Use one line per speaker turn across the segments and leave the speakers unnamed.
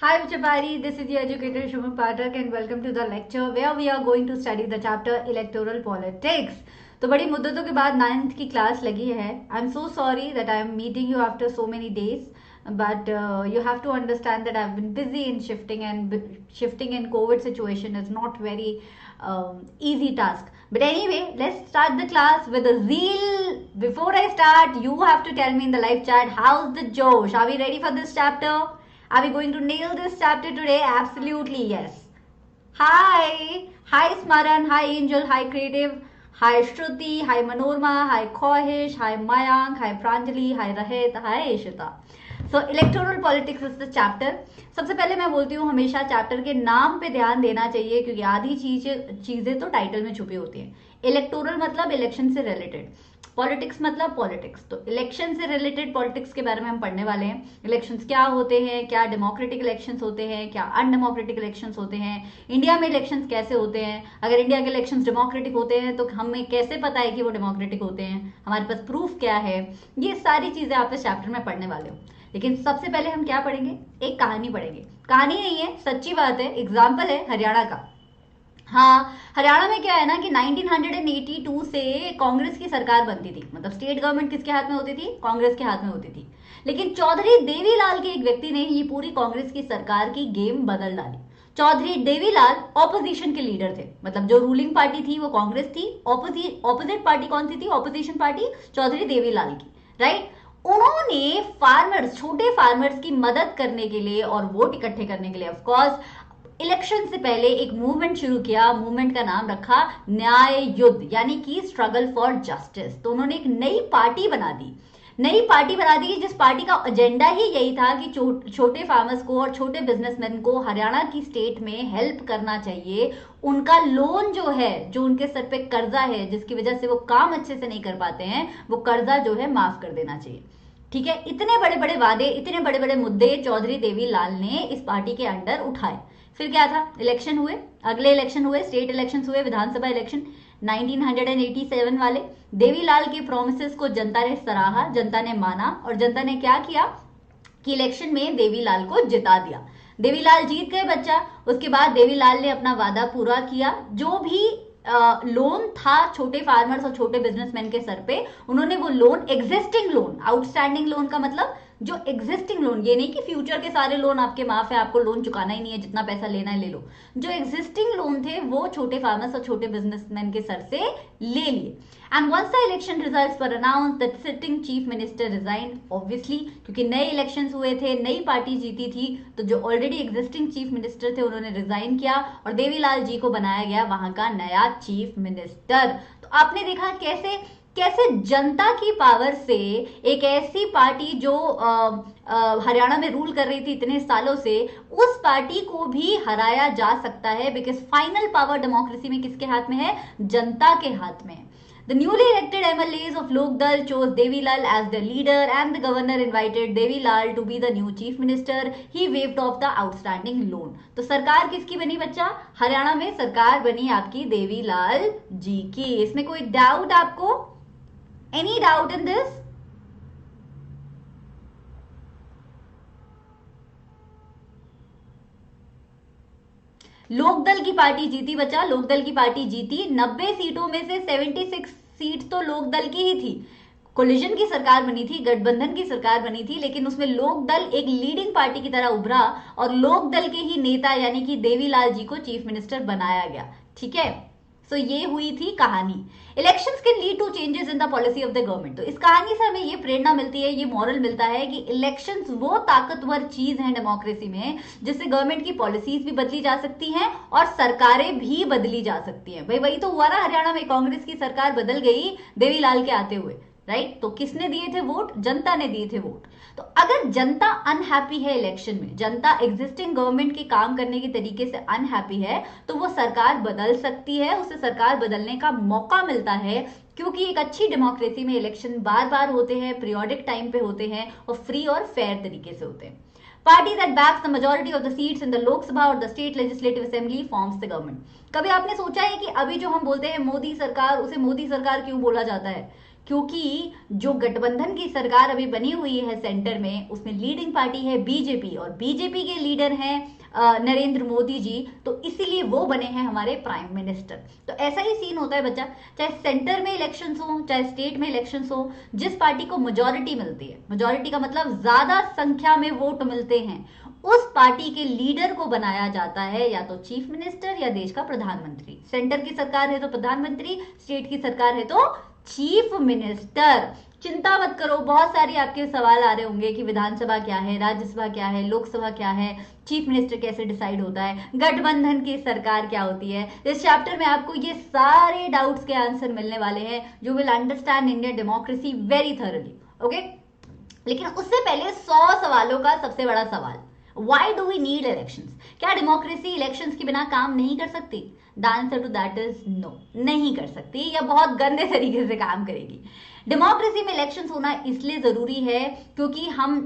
Hi Chapari, this is your educator Shuman Pathak and welcome to the lecture where we are going to study the chapter electoral politics. तो बड़ी मुद्दतों के बाद 9th की class लगी है. I'm so sorry that I am meeting you after so many days, but you have to understand that I've been busy in shifting in COVID situation is not very easy task. But anyway, let's start the class with a zeal. Before I start, you have to tell me in the live chat how's the Josh. Are we ready for this chapter? Are we going to nail this chapter today? Absolutely yes. Hi. Hi Smaran. Hi Angel. Hi Creative. Hi Shruti. Hi Manorma. Hi Kohish. Hi Mayank. Hi Pranjali. Hi Rahit. Hi Ishita. So electoral politics is the chapter. सबसे पहले मैं बोलती हूँ हमेशा chapter के नाम पे ध्यान देना चाहिए क्योंकि आधी चीजें तो टाइटल में छुपी होती हैं. इलेक्टोरल मतलब इलेक्शन से रिलेटेड, पॉलिटिक्स मतलब पॉलिटिक्स. तो इलेक्शन से रिलेटेड पॉलिटिक्स के बारे में हम पढ़ने वाले हैं. इलेक्शंस क्या होते हैं, क्या डेमोक्रेटिक इलेक्शंस होते हैं, क्या अनडेमोक्रेटिक इलेक्शंस होते हैं, इंडिया में इलेक्शंस कैसे होते हैं, अगर इंडिया के इलेक्शंस डेमोक्रेटिक होते हैं तो हमें कैसे पता है कि वो डेमोक्रेटिक होते हैं, हमारे पास प्रूफ क्या है. ये सारी चीजें आप इस चैप्टर में पढ़ने वाले हो. लेकिन सबसे पहले हम क्या पढ़ेंगे, एक कहानी पढ़ेंगे. कहानी नहीं है, सच्ची बात है, एग्जाम्पल है हरियाणा का. हाँ, हरियाणा में क्या है ना कि 1982 से कांग्रेस की सरकार बनती थी. मतलब स्टेट गवर्नमेंट किसके हाथ में होती थी, कांग्रेस के हाथ में होती थी. लेकिन चौधरी देवीलाल के एक व्यक्ति ने ये पूरी कांग्रेस की सरकार की गेम बदल डाली. चौधरी देवीलाल ऑपोजिशन के लीडर थे. मतलब जो रूलिंग पार्टी थी वो कांग्रेस थी, ऑपोजिट पार्टी कौन सी थी, ऑपोजिशन पार्टी चौधरी देवीलाल की. राइट. उन्होंने फार्मर्स, छोटे फार्मर्स की मदद करने के लिए और वोट इकट्ठे करने के लिए ऑफ कोर्स इलेक्शन से पहले एक मूवमेंट शुरू किया. मूवमेंट का नाम रखा न्याय युद्ध, यानी कि स्ट्रगल फॉर जस्टिस. तो उन्होंने एक नई पार्टी बना दी. जिस पार्टी का एजेंडा ही यही था कि छोटे फार्मर्स को और छोटे बिजनेसमैन को हरियाणा की स्टेट में हेल्प करना चाहिए. उनका लोन जो है, जो उनके सर पे कर्जा है जिसकी वजह से वो काम अच्छे से नहीं कर पाते हैं, वो कर्जा जो है माफ कर देना चाहिए. ठीक है. इतने बड़े बड़े वादे, इतने बड़े बड़े मुद्दे चौधरी देवीलाल ने इस पार्टी के अंडर उठाए. फिर क्या था, इलेक्शन हुए, अगले इलेक्शन हुए, स्टेट इलेक्शन हुए, विधानसभा इलेक्शन 1987 वाले. देवीलाल के प्रोमिसेस को जनता ने सराहा, जनता ने माना और जनता ने क्या किया कि इलेक्शन में देवीलाल को जिता दिया. देवीलाल जीत गए बच्चा. उसके बाद देवीलाल ने अपना वादा पूरा किया. जो भी लोन था छोटे फार्मर्स और छोटे बिजनेसमैन के सर पे, उन्होंने वो loan, existing loan, outstanding loan का मतलब जो एग्जिस्टिंग लोन, ये नहीं कि फ्यूचर के सारे लोन आपके माफ है, आपको लोन चुकाना ही नहीं है, जितना पैसा लेना है ले लो. जो एग्जिस्टिंग लोन थे वो छोटे फार्मर्स और छोटे बिजनेसमैन के सर से ले लिए. And once the election results were announce the sitting chief minister resign. Obviously क्योंकि नए इलेक्शंस हुए थे, नई पार्टी जीती थी, तो जो ऑलरेडी एग्जिस्टिंग चीफ मिनिस्टर थे उन्होंने रिजाइन किया और देवीलाल जी को बनाया गया वहां का नया चीफ मिनिस्टर. तो आपने देखा कैसे कैसे जनता की पावर से एक ऐसी पार्टी जो हरियाणा में रूल कर रही थी इतने सालों से, उस पार्टी को भी हराया जा सकता है. बिकॉज फाइनल पावर डेमोक्रेसी में किसके हाथ में है, जनता के हाथ में. The newly elected MLAs of Lokdal chose Devilal as their leader and the governor invited Devilal to be the new chief minister. He waived off the outstanding loan. तो सरकार किसकी बनी बच्चा, हरियाणा में सरकार बनी आपकी देवीलाल जी की. इसमें कोई डाउट आपको, any doubt in this? Lok Dal की पार्टी जीती बच्चा, लोकदल की पार्टी जीती. 90 सीटों में से 76 सीट तो लोकदल की ही थी. कोलिजन की सरकार बनी थी, गठबंधन की सरकार बनी थी, लेकिन उसमें लोकदल एक लीडिंग पार्टी की तरह उभरा और लोकदल के ही नेता यानी कि देवीलाल जी को चीफ मिनिस्टर बनाया गया. ठीक है. सो ये हुई थी कहानी. Elections can lead to changes in the policy of the government. तो इस कहानी से हमें ये प्रेरणा मिलती है, ये मॉरल मिलता है कि इलेक्शंस वो ताकतवर चीज है डेमोक्रेसी में जिससे गवर्नमेंट की पॉलिसीज भी बदली जा सकती हैं और सरकारें भी बदली जा सकती हैं. भाई वही तो हुआ ना, हरियाणा में कांग्रेस की सरकार बदल गई देवीलाल के आते हुए. राइट. तो किसने दिए थे वोट, जनता ने दिए थे वोट. तो अगर जनता अनहैप्पी है इलेक्शन में, जनता एग्जिस्टिंग गवर्नमेंट के काम करने के तरीके से अनहैप्पी है, तो वो सरकार बदल सकती है, उसे सरकार बदलने का मौका मिलता है. क्योंकि एक अच्छी डेमोक्रेसी में इलेक्शन बार बार होते हैं, पीरियोडिक टाइम पे होते हैं और फ्री और फेयर तरीके से होते हैं. Party that backs the majority of the seats in the Lok Sabha or the state legislative assembly forms the government. कभी आपने सोचा है कि अभी जो हम बोलते हैं मोदी सरकार, उसे मोदी सरकार क्यों बोला जाता है? क्योंकि जो गठबंधन की सरकार अभी बनी हुई है सेंटर में, उसमें लीडिंग पार्टी है बीजेपी और बीजेपी के लीडर हैं नरेंद्र मोदी जी, तो इसीलिए वो बने हैं हमारे प्राइम मिनिस्टर। तो ऐसा ही सीन होता है बच्चा, चाहे सेंटर में इलेक्शंस हो चाहे स्टेट में इलेक्शंस हो, जिस पार्टी को मेजॉरिटी मिलती है, मेजॉरिटी का मतलब ज्यादा संख्या में वोट मिलते हैं, उस पार्टी के लीडर को बनाया जाता है या तो चीफ मिनिस्टर या देश का प्रधानमंत्री। सेंटर की सरकार है तो प्रधानमंत्री, स्टेट की सरकार है तो चीफ मिनिस्टर। चिंता मत करो, बहुत सारे आपके सवाल आ रहे होंगे कि विधानसभा क्या है, राज्यसभा क्या है, लोकसभा क्या है, चीफ मिनिस्टर कैसे डिसाइड होता है, गठबंधन की सरकार क्या होती है। इस चैप्टर में आपको ये सारे डाउट्स के आंसर मिलने वाले हैं। You will understand Indian democracy very thoroughly. Okay, लेकिन उससे पहले 100 सवालों का सबसे बड़ा सवाल, why do we need elections? क्या डेमोक्रेसी इलेक्शंस के बिना काम नहीं कर सकती? The answer to that is no, नहीं कर सकती, या बहुत गंदे तरीके से काम करेगी। डेमोक्रेसी में इलेक्शंस होना इसलिए जरूरी है क्योंकि हम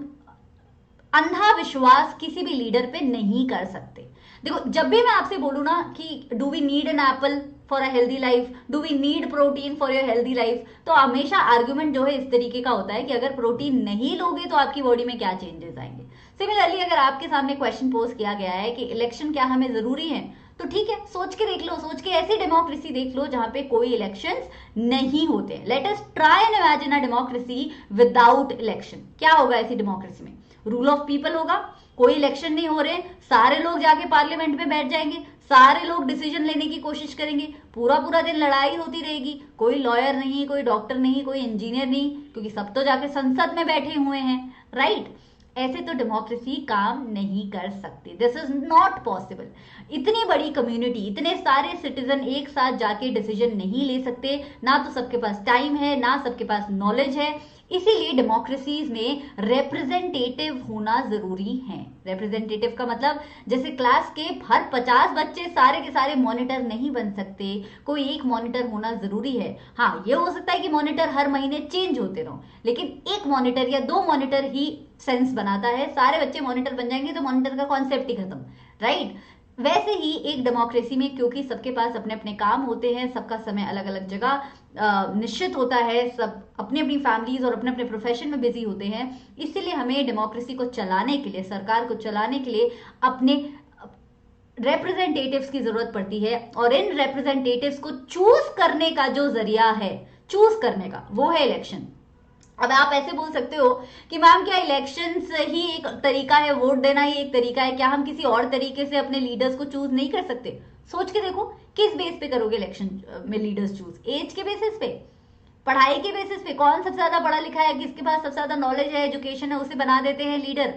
अंधा विश्वास किसी भी लीडर पे नहीं कर सकते। देखो, जब भी मैं आपसे बोलूं ना कि do we need an apple for a healthy life, do we need protein for your healthy life, तो हमेशा आर्ग्यूमेंट जो है इस तरीके का होता है कि अगर प्रोटीन नहीं लोगे तो आपकी बॉडी में क्या चेंजेस आएंगे। सिमिलरली अगर आपके सामने क्वेश्चन पोज किया गया है कि इलेक्शन क्या हमें जरूरी है, तो ठीक है, सोच के देख लो, सोच के ऐसी डेमोक्रेसी देख लो जहां पे कोई इलेक्शंस नहीं होते। Let us try and imagine a democracy without election. क्या होगा ऐसी डेमोक्रेसी में? रूल ऑफ पीपल होगा, कोई इलेक्शन नहीं हो रहे, सारे लोग जाके पार्लियामेंट में बैठ जाएंगे, सारे लोग डिसीजन लेने की कोशिश करेंगे, पूरा पूरा दिन लड़ाई होती रहेगी, कोई लॉयर नहीं, कोई डॉक्टर नहीं, कोई इंजीनियर नहीं, क्योंकि सब तो जाके संसद में बैठे हुए हैं, राइट? ऐसे तो डेमोक्रेसी काम नहीं कर सकती। This is not possible. इतनी बड़ी कम्युनिटी, इतने सारे सिटीजन एक साथ जाके डिसीजन नहीं ले सकते, ना तो सबके पास टाइम है, ना सबके पास नॉलेज है। इसीलिए डेमोक्रेसीज में रिप्रेजेंटेटिव होना जरूरी है। रिप्रेजेंटेटिव का मतलब, जैसे क्लास के हर 50 बच्चे सारे के सारे मॉनिटर नहीं बन सकते, कोई एक मॉनिटर होना जरूरी है। हाँ, ये हो सकता है कि मॉनिटर हर महीने चेंज होते रहो, लेकिन एक मॉनिटर या 2 मॉनिटर ही सेंस बनाता है। सारे बच्चे मॉनिटर बन जाएंगे तो मॉनिटर का कॉन्सेप्ट ही खत्म, राइट? वैसे ही एक डेमोक्रेसी में, क्योंकि सबके पास अपने अपने काम होते हैं, सबका समय अलग अलग जगह निश्चित होता है, सब अपनी अपनी फैमिलीज और अपने अपने प्रोफेशन में बिजी होते हैं, इसीलिए हमें डेमोक्रेसी को चलाने के लिए, सरकार को चलाने के लिए अपने रिप्रेजेंटेटिव्स की जरूरत पड़ती है। और इन रिप्रेजेंटेटिव्स को चूज करने का जो जरिया है, चूज करने का, वो है इलेक्शन। अब आप ऐसे बोल सकते हो कि मैम क्या इलेक्शन ही एक तरीका है, वोट देना ही एक तरीका है, क्या हम किसी और तरीके से अपने लीडर्स को चूज नहीं कर सकते? सोच के देखो, किस बेस पे करोगे इलेक्शन में लीडर्स चूज? एज के बेसिस पे, पढ़ाई के बेसिस पे, कौन सबसे ज्यादा पढ़ा लिखा है, किसके पास सबसे ज्यादा नॉलेज है, एजुकेशन है, उसे बना देते हैं लीडर।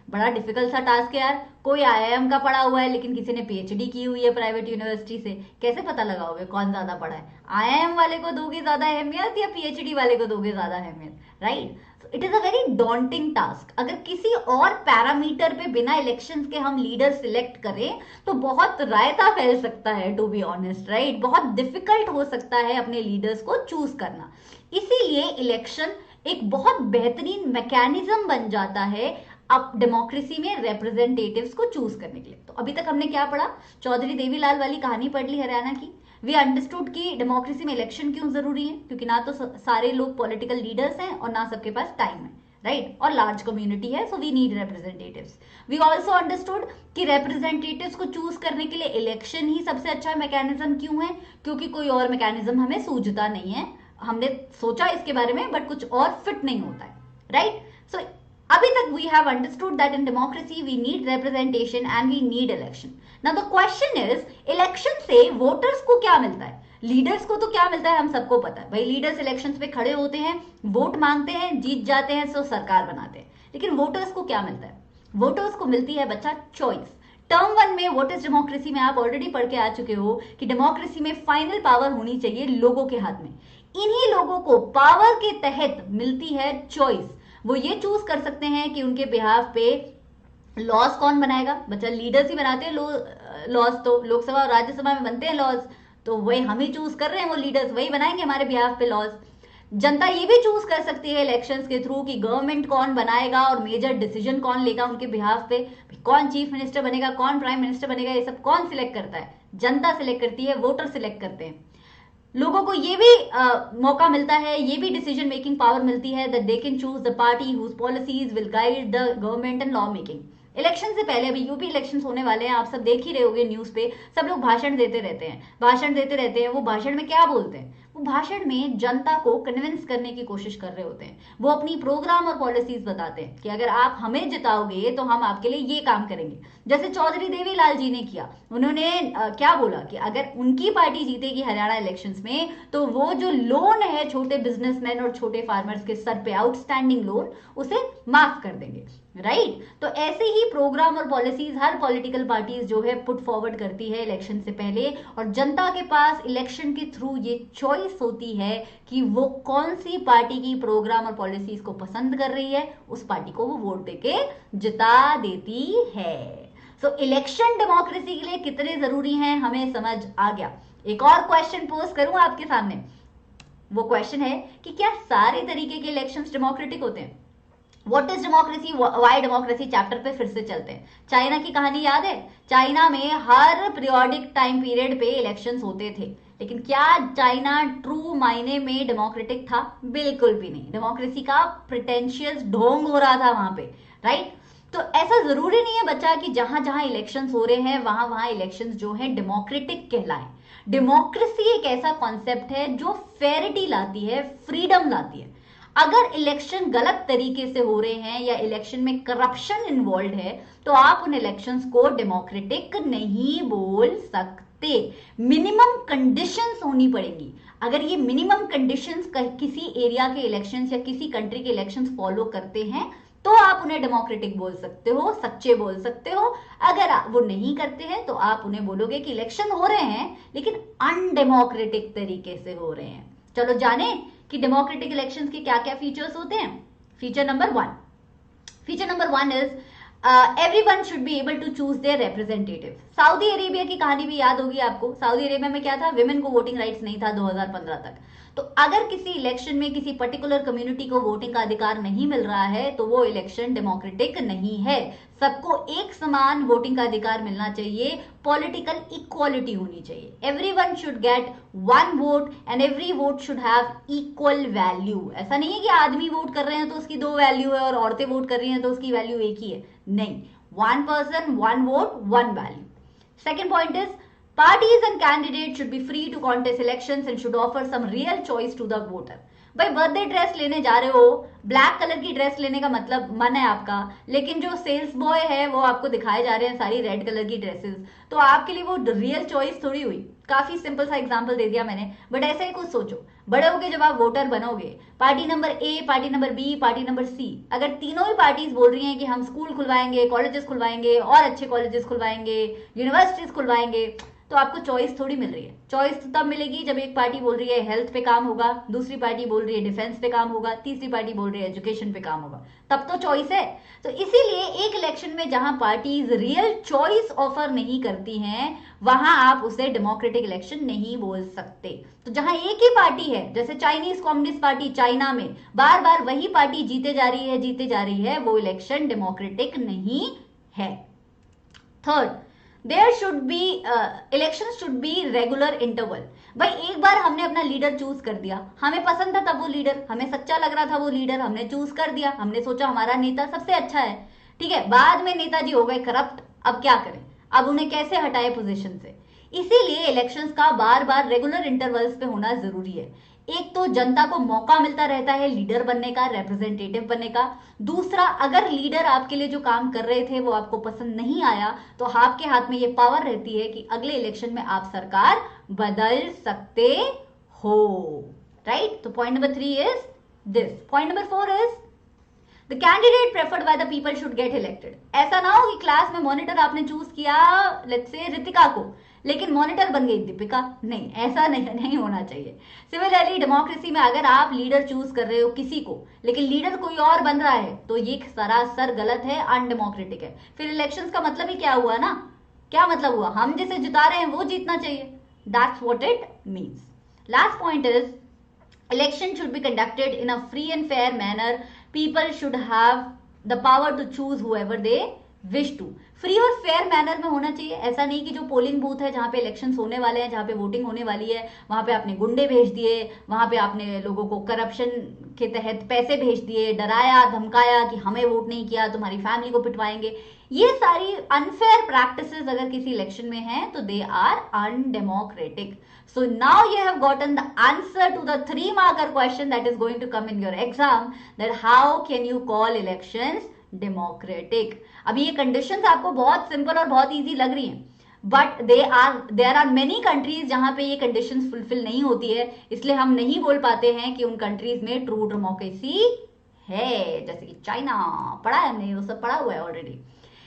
बड़ा डिफिकल्ट सा टास्क है यार। कोई आईआईएम का पढ़ा हुआ है लेकिन किसी ने पीएचडी की हुई है प्राइवेट यूनिवर्सिटी से, कैसे पता लगाओगे कौन ज्यादा पढ़ा है? आईआईएम वाले को दोगे ज्यादा अहमियत या पीएचडी वाले को दोगे ज्यादा अहमियत, right? It is a very daunting task. अगर किसी और पैरामीटर पे बिना इलेक्शंस के हम लीडर सिलेक्ट करें तो बहुत रायता फैल सकता है, टू बी ऑनेस्ट, राइट? बहुत डिफिकल्ट हो सकता है अपने लीडर्स को चूज करना। इसीलिए इलेक्शन एक बहुत बेहतरीन मैकेनिज्म बन जाता है अब डेमोक्रेसी में रिप्रेजेंटेटिव्स को चूज करने के लिए। तो अभी तक हमने क्या पढ़ा? चौधरी देवीलाल वाली कहानी पढ़ ली हरियाणा की। वी अंडरस्टूड कि डेमोक्रेसी में इलेक्शन क्यों जरूरी है, क्योंकि ना तो सारे लोग पॉलिटिकल लीडर्स हैं और ना सबके पास टाइम है, राइट? और लार्ज कम्युनिटी है, so we need representatives. We also understood कि रिप्रेजेंटेटिव्स को चूज करने के लिए इलेक्शन ही सबसे अच्छा मैकेनिज्म क्यों है, क्योंकि कोई और मैकेनिज्म हमें सूझता नहीं है। हमने सोचा इसके बारे में बट कुछ और फिट नहीं होता है, राइट? सो अभी तक we have understood that in democracy we need representation and we need election. Now the question is, election से voters को क्या मिलता है? लीडर्स को तो क्या मिलता है हम सबको पता है भाई। लीडर्स इलेक्शंस पे खड़े होते हैं, वोट मांगते हैं, जीत जाते हैं, सो सरकार बनाते हैं। लेकिन वोटर्स को क्या मिलता है? वोटर्स को मिलती है बच्चा चॉइस। टर्म 1 में व्हाट इज डेमोक्रेसी में आप ऑलरेडी पढ़ के आ चुके हो कि डेमोक्रेसी में फाइनल पावर होनी चाहिए लोगों के हाथ में। इन्हीं लोगों को पावर के तहत मिलती है चॉइस। वो ये चूज कर सकते हैं कि उनके बिहाफ पे लॉज कौन बनाएगा। बच्चा, लीडर्स ही बनाते हैं लॉज, तो लोकसभा और राज्यसभा में बनते हैं लॉज, तो वही हम ही चूज कर रहे हैं, वो लीडर्स वही बनाएंगे हमारे बिहाफ पे लॉज। जनता ये भी चूज कर सकती है इलेक्शंस के थ्रू कि गवर्नमेंट कौन बनाएगा और मेजर डिसीजन कौन लेगा उनके बिहाफ पे। कौन चीफ मिनिस्टर बनेगा, कौन प्राइम मिनिस्टर बनेगा, ये सब कौन सिलेक्ट करता है? जनता सिलेक्ट करती है, वोटर सिलेक्ट करते हैं। लोगों को ये भी मौका मिलता है, ये भी डिसीजन मेकिंग पावर मिलती है that they can choose the party whose policies will guide the government and law making. Election से पहले, अभी यूपी इलेक्शंस होने वाले हैं, आप सब देख ही रहे होंगे न्यूज पे, सब लोग भाषण देते रहते हैं, भाषण देते रहते हैं। वो भाषण में क्या बोलते हैं? वो भाषण में जनता को कन्विंस करने की कोशिश कर रहे होते हैं। वो अपनी प्रोग्राम और पॉलिसीज बताते हैं कि अगर आप हमें जिताओगे तो हम आपके लिए ये काम करेंगे। जैसे चौधरी देवीलाल जी ने किया, उन्होंने क्या बोला कि अगर उनकी पार्टी जीतेगी हरियाणा इलेक्शंस में तो वो जो लोन है छोटे बिजनेसमैन और छोटे फार्मर्स के सर पे आउटस्टैंडिंग लोन, उसे माफ कर देंगे। राइट तो ऐसे ही प्रोग्राम और पॉलिसीज हर पॉलिटिकल पार्टीज जो है पुट फॉरवर्ड करती है इलेक्शन से पहले, और जनता के पास इलेक्शन के थ्रू ये चॉइस होती है कि वो कौन सी पार्टी की प्रोग्राम और पॉलिसीज को पसंद कर रही है, उस पार्टी को वो वोट देके जिता देती है। सो इलेक्शन डेमोक्रेसी के लिए कितने जरूरी हैं हमें समझ आ गया। एक और क्वेश्चन पोज करूं आपके सामने, वो क्वेश्चन है कि क्या सारे तरीके के इलेक्शंस डेमोक्रेटिक होते हैं? What is democracy, Y democracy chapter पे फिर से चलते हैं। चाइना की कहानी याद है? चाइना में हर पीरियोडिक टाइम पीरियड पे इलेक्शंस होते थे, लेकिन क्या चाइना ट्रू मायने में डेमोक्रेटिक था? बिल्कुल भी नहीं। डेमोक्रेसी का प्रिटेंशियस ढोंग हो रहा था वहां पे। राइट तो ऐसा जरूरी नहीं है बच्चा कि जहां जहां इलेक्शंस हो रहे हैं वहां वहां इलेक्शंस जो है डेमोक्रेटिक कहलाए। डेमोक्रेसी एक ऐसा कॉन्सेप्ट है जो फेरिटी लाती है, फ्रीडम लाती है। अगर इलेक्शन गलत तरीके से हो रहे हैं या इलेक्शन में करप्शन इन्वॉल्व है तो आप उन इलेक्शंस को डेमोक्रेटिक नहीं बोल सकते। मिनिमम कंडीशंस होनी पड़ेगी। अगर ये मिनिमम कंडीशंस किसी एरिया के इलेक्शंस या किसी कंट्री के इलेक्शंस फॉलो करते हैं तो आप उन्हें डेमोक्रेटिक बोल सकते हो, सच्चे बोल सकते हो। अगर वो नहीं करते हैं तो आप उन्हें बोलोगे कि इलेक्शन हो रहे हैं लेकिन अनडेमोक्रेटिक तरीके से हो रहे हैं। चलो जाने कि डेमोक्रेटिक इलेक्शंस के क्या क्या फीचर्स होते हैं। Feature number one is everyone should be able to choose their representative. Saudi Arabia की कहानी भी याद होगी आपको। सऊदी अरेबिया में क्या था? विमेन को वोटिंग राइट्स नहीं था 2015 तक। तो अगर किसी इलेक्शन में किसी पर्टिकुलर कम्युनिटी को वोटिंग का अधिकार नहीं मिल रहा है तो वो इलेक्शन डेमोक्रेटिक नहीं है। सबको एक समान वोटिंग का अधिकार मिलना चाहिए, पॉलिटिकल इक्वालिटी होनी चाहिए। Everyone should get one vote and every vote should have equal value. ऐसा नहीं है कि आदमी वोट कर रहे हैं तो उसकी दो वैल्यू है और औरतें वोट कर रही हैं तो उसकी वैल्यू एक ही है। नहीं, one person one vote one value. Second point is parties and candidates should be free to contest elections and should offer some real choice to the voter. भाई बर्थडे ड्रेस लेने जा रहे हो, ब्लैक कलर की dress लेने का मतलब मन है आपका, लेकिन जो सेल्स बॉय है वो आपको दिखाए जा रहे हैं सारी रेड कलर की ड्रेसेस, तो आपके लिए वो रियल चॉइस थोड़ी हुई। काफी सिंपल सा एग्जांपल दे दिया मैंने, बट ऐसे ही कुछ सोचो। बड़े होके जब आप वोटर बनोगे, party number A, party number B, party number C, अगर तीनों ही पार्टीज बोल रही हैं कि हम स्कूल खुलवाएंगे, कॉलेजेस खुलवाएंगे और अच्छे कॉलेजेस खुलवाएंगे, यूनिवर्सिटीज खुलवाएंगे, तो आपको चॉइस थोड़ी मिल रही है। चॉइस तो तब मिलेगी जब एक पार्टी बोल रही है हेल्थ पे काम होगा, दूसरी पार्टी बोल रही है डिफेंस पे काम होगा, तीसरी पार्टी बोल रही है एजुकेशन पे काम होगा, तब तो चॉइस है। तो इसीलिए एक इलेक्शन में जहां पार्टीज रियल चॉइस ऑफर नहीं करती हैं वहां आप उसे डेमोक्रेटिक इलेक्शन नहीं बोल सकते। तो जहां एक ही पार्टी है, जैसे चाइनीज कम्युनिस्ट पार्टी चाइना में बार बार वही पार्टी जीते जा रही है, वो इलेक्शन डेमोक्रेटिक नहीं है। Third, there should be election should be regular interval. भाई एक बार हमने अपना लीडर चूज कर दिया, हमें पसंद था तब वो लीडर, हमें सच्चा लग रहा था वो लीडर, हमने चूज कर दिया, हमने सोचा हमारा नेता सबसे अच्छा है, ठीक है। बाद में नेताजी हो गए करप्ट, अब क्या करें? अब उन्हें कैसे हटाए पोजीशन से? इसीलिए इलेक्शंस का बार बार रेगुलर इंटरवल्स पे होना जरूरी है। एक तो जनता को मौका मिलता रहता है लीडर बनने का, रिप्रेजेंटेटिव बनने का। दूसरा, अगर लीडर आपके लिए जो काम कर रहे थे वो आपको पसंद नहीं आया तो आपके हाथ में ये पावर रहती है कि अगले इलेक्शन में आप सरकार बदल सकते हो। राइट तो point number 3 is this. Point number 4 is the candidate preferred by the people should get elected. ऐसा ना हो कि क्लास में मॉनिटर आपने चूज किया लेट्स से रितिका को, लेकिन मॉनिटर बन गई दीपिका। नहीं, ऐसा नहीं होना चाहिए। सिमिलरली डेमोक्रेसी में अगर आप लीडर चूज कर रहे हो किसी को लेकिन लीडर कोई और बन रहा है तो ये सरासर गलत है, अनडेमोक्रेटिक है। फिर इलेक्शंस का मतलब ही क्या हुआ ना? क्या मतलब हुआ? हम जिसे जिता रहे हैं वो जीतना चाहिए। That's what it means. Last point is election should be conducted in a free and fair manner. People should have the power to choose whoever they wish to. Free और फेयर मैनर में होना चाहिए। ऐसा नहीं कि जो polling booth है जहां पे इलेक्शंस होने वाले हैं, जहां पे वोटिंग होने वाली है, वहां पे आपने गुंडे भेज दिए, वहां पे आपने लोगों को करप्शन के तहत पैसे भेज दिए, डराया धमकाया कि हमें वोट नहीं किया तुम्हारी फैमिली को पिटवाएंगे। ये सारी अनफेयर प्रैक्टिसेस अगर किसी इलेक्शन में है तो they are undemocratic. So now you have gotten the answer to the 3-marker question that is going to come in your exam, that how can you call elections democratic. अभी ये conditions आपको बहुत simple और बहुत easy लग रही हैं, but there are many countries जहां पे ये कंडीशंस फुलफिल नहीं होती है, इसलिए हम नहीं बोल पाते हैं कि उन कंट्रीज में ट्रू डेमोक्रेसी है, जैसे कि चाइना। पढ़ा है हमने, वो सब पढ़ा हुआ है already.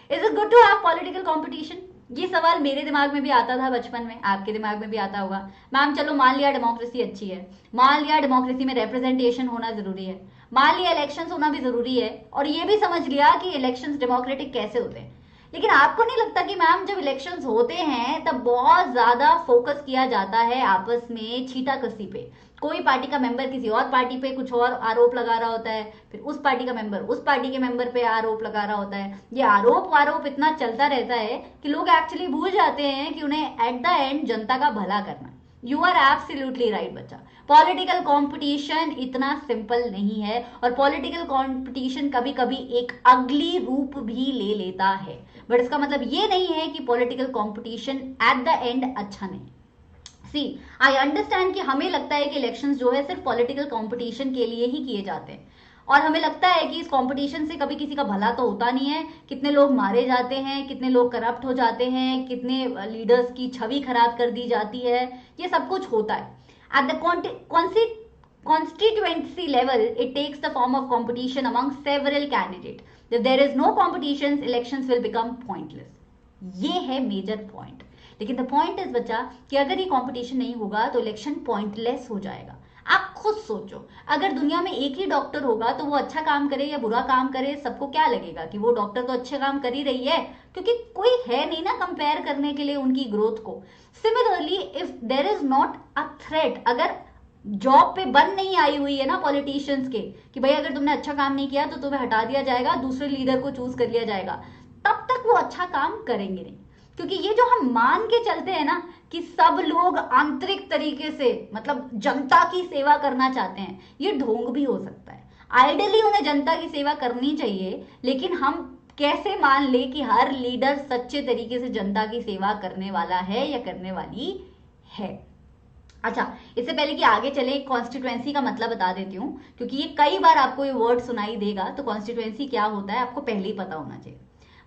Is it good to have political competition? ये सवाल मेरे दिमाग में भी आता था बचपन में, आपके दिमाग में भी आता होगा. मैम चलो मान लिया डेमोक्रेसी अच्छी है, मान लिया डेमोक्रेसी में रिप्रेजेंटेशन होना जरूरी है, मान लिया इलेक्शंस होना भी जरूरी है, और ये भी समझ लिया कि इलेक्शंस डेमोक्रेटिक कैसे होते हैं. लेकिन आपको नहीं लगता कि मैम जब इलेक्शंस होते हैं तब बहुत ज्यादा फोकस किया जाता है आपस में छीटाकसी पे? कोई पार्टी का मेंबर किसी और पार्टी पे कुछ और आरोप लगा रहा होता है, फिर उस पार्टी का मेंबर उस पार्टी के मेंबर पे आरोप लगा रहा होता है. ये आरोप इतना चलता रहता है कि लोग एक्चुअली भूल जाते हैं कि उन्हें एट द एंड जनता का भला करना. यू आर एब्सोल्युटली राइट बच्चा. पॉलिटिकल कंपटीशन इतना सिंपल नहीं है, और पॉलिटिकल कंपटीशन कभी कभी एक अगली रूप भी ले लेता है. बट इसका मतलब ये नहीं है कि political competition at the end अच्छा नहीं. सी आई अंडरस्टैंड कि हमें लगता है कि इलेक्शंस जो है सिर्फ पॉलिटिकल कंपटीशन के लिए ही किए जाते हैं, और हमें लगता है कि इस कंपटीशन से कभी किसी का भला तो होता नहीं है. कितने लोग मारे जाते हैं, कितने लोग करप्ट हो जाते हैं, कितने लीडर्स की छवि खराब कर दी जाती है, ये सब कुछ होता है. At the constituency level, it takes the form of competition among several candidates. If there is no competition, elections will become pointless. ये है मेजर पॉइंट. लेकिन द पॉइंट इज बच्चा कि अगर ये कंपटीशन नहीं होगा तो इलेक्शन पॉइंटलेस हो जाएगा. आप खुद सोचो, अगर दुनिया में एक ही डॉक्टर होगा तो वो अच्छा काम करे या बुरा काम करे, सबको क्या लगेगा कि वो डॉक्टर तो अच्छे काम कर ही रही है, क्योंकि कोई है नहीं ना कंपेयर करने के लिए उनकी ग्रोथ को. Similarly if there is not a threat, अगर जॉब पे बंद नहीं आई हुई है ना पॉलिटिशियंस के कि भाई अगर तुमने अच्छा काम नहीं किया तो तुम्हें हटा दिया जाएगा, दूसरे लीडर को चूज कर लिया जाएगा, तब तक वो अच्छा काम करेंगे नहीं. क्योंकि ये जो हम मान के चलते हैं ना कि सब लोग आंतरिक तरीके से मतलब जनता की सेवा करना चाहते हैं, ये ढोंग भी हो सकता है. आइडियली उन्हें जनता की सेवा करनी चाहिए, लेकिन हम कैसे मान ले कि हर लीडर सच्चे तरीके से जनता की सेवा करने वाला है या करने वाली है. अच्छा, इससे पहले कि आगे चले कॉन्स्टिट्यूएंसी का मतलब बता देती हूँ, क्योंकि ये कई बार आपको ये वर्ड सुनाई देगा, तो कॉन्स्टिट्यूएंसी क्या होता है आपको पहले ही पता होना चाहिए.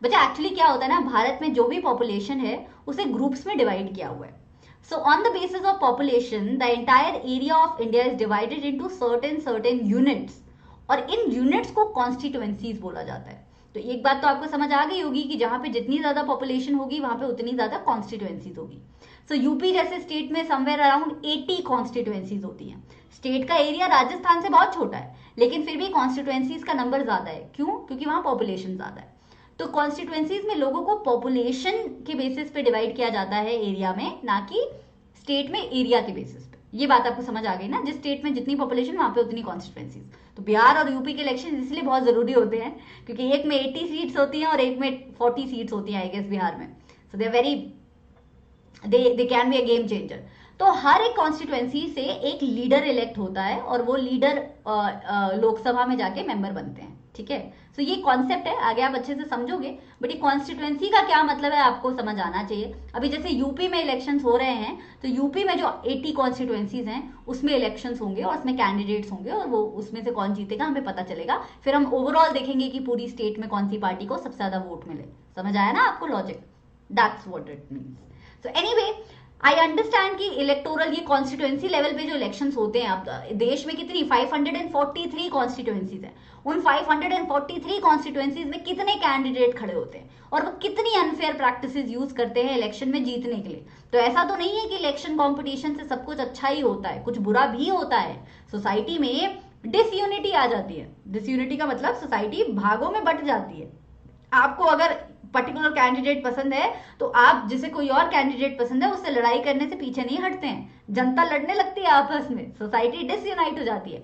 बच्चा एक्चुअली क्या होता है ना, भारत में जो भी पॉपुलेशन है उसे ग्रुप्स में डिवाइड किया हुआ है. So on the basis of population the entire area of India is divided into certain units, और इन यूनिट्स को कॉन्स्टिट्यूएंसीज बोला जाता है. तो एक बात तो आपको समझ आ गई होगी कि जहां पे जितनी ज्यादा पॉपुलेशन होगी वहां पे उतनी ज्यादा कॉन्स्टिट्यूएंसीज होगी. सो यूपी जैसे स्टेट में समवेयर अराउंड 80 कॉन्स्टिट्यूएंसीज होती हैं. स्टेट का एरिया राजस्थान से बहुत छोटा है, लेकिन फिर भी कॉन्स्टिट्यूएंसीज का नंबर ज्यादा है. क्यों? क्योंकि वहां पॉपुलेशन ज्यादा है. तो कॉन्स्टिट्यूएंसीज में लोगों को पॉपुलेशन के बेसिस पे डिवाइड किया जाता है एरिया में, ना कि स्टेट में एरिया के बेसिस पे. ये बात आपको समझ आ गई ना, जिस स्टेट में जितनी पॉपुलेशन वहां पे उतनी कॉन्स्टिट्यूएंसीज. तो बिहार और यूपी के इलेक्शन इसलिए बहुत जरूरी होते हैं क्योंकि एक में 80 सीट्स होती हैं और एक में 40 सीट्स होती हैं आई गेस बिहार में. So they very they can be a game changer. तो हर एक कॉन्स्टिट्यूएंसी से एक लीडर इलेक्ट होता है और वो लीडर लोकसभा में जाके मेंबर बनते हैं. ठीक है, सो ये कॉन्सेप्ट है, आगे आप अच्छे से समझोगे. बट ये कॉन्स्टिट्यूएंसी का क्या मतलब है आपको समझ आना चाहिए. अभी जैसे यूपी में इलेक्शंस हो रहे हैं, तो यूपी में जो 80 कॉन्स्टिट्यूएंसीज हैं उसमें इलेक्शंस होंगे और उसमें कैंडिडेट्स होंगे, और वो उसमें से कौन जीतेगा हमें पता चलेगा. फिर हम ओवरऑल देखेंगे कि पूरी स्टेट में कौन सी पार्टी को सबसे ज्यादा वोट मिले. समझ आया ना आपको logic? That's what it means. So anyway, I understand कि इलेक्टोरल ये कॉन्स्टिट्यूएंसी लेवल पे जो इलेक्शंस होते हैं, अब देश में कितनी 543 कॉन्स्टिट्यूएंसीज हैं. उन 543 कॉन्स्टिट्यूएंसीज में कितने कैंडिडेट खड़े होते हैं और वो कितनी अनफेयर प्रैक्टिसेस यूज करते हैं इलेक्शन में जीतने के लिए. तो ऐसा तो नहीं है कि इलेक्शन कॉम्पिटिशन से सब कुछ अच्छा ही होता है, कुछ बुरा भी होता है. सोसाइटी में डिसयूनिटी आ जाती है. डिसयूनिटी का मतलब सोसाइटी भागों में बट जाती है. आपको अगर पर्टिकुलर कैंडिडेट पसंद है तो आप जिसे कोई और कैंडिडेट पसंद है उससे लड़ाई करने से पीछे नहीं हटते हैं. जनता लड़ने लगती है आपस में, सोसाइटी डिसयूनाइट हो जाती है,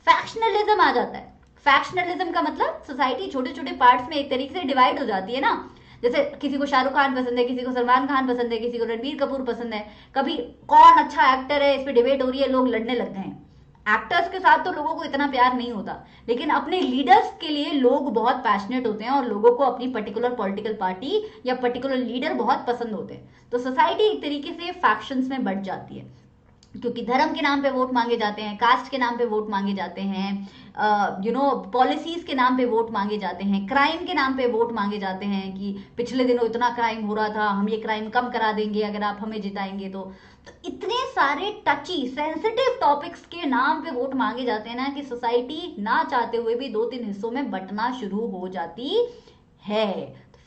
फैक्शनलिज्म आ जाता है. फैक्शनलिज्म का मतलब सोसाइटी छोटे छोटे पार्ट्स में एक तरीके से डिवाइड हो जाती है ना। जैसे किसी को शाहरुख खान पसंद है, किसी को सलमान खान पसंद है, किसी को रणबीर कपूर पसंद है, कभी कौन अच्छा एक्टर है इस पे डिबेट हो रही है, लोग लड़ने लग गए हैं। एक्टर्स के साथ तो लोगों को इतना प्यार नहीं होता, लेकिन अपने लीडर्स के लिए लोग बहुत पैशनेट होते हैं और लोगों को अपनी पर्टिकुलर पॉलिटिकल पार्टी या पर्टिकुलर लीडर बहुत पसंद होते हैं। तो सोसाइटी एक तरीके से फैक्शंस में बढ़ जाती है, क्योंकि धर्म के नाम पे वोट मांगे जाते हैं, कास्ट के नाम पे वोट मांगे जाते हैं, पॉलिसीज के नाम पे वोट मांगे जाते हैं, क्राइम के नाम पे वोट मांगे जाते हैं कि पिछले दिनों इतना क्राइम हो रहा था, हम ये क्राइम कम करा देंगे अगर आप हमें जिताएंगे तो इतने सारे टची सेंसिटिव टॉपिक्स के नाम पे वोट मांगे जाते हैं ना कि सोसाइटी ना चाहते हुए भी 2-3 हिस्सों में बंटना शुरू हो जाती है।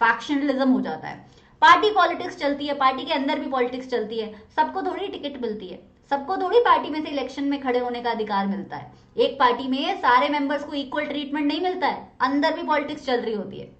फैक्शनलिज्म हो जाता है, पार्टी पॉलिटिक्स चलती है, पार्टी के अंदर भी पॉलिटिक्स चलती है। सबको थोड़ी टिकट मिलती है, सबको थोड़ी पार्टी में से इलेक्शन में खड़े होने का अधिकार मिलता है। एक पार्टी में सारे मेंबर्स को इक्वल ट्रीटमेंट नहीं मिलता है, अंदर भी पॉलिटिक्स चल रही होती है।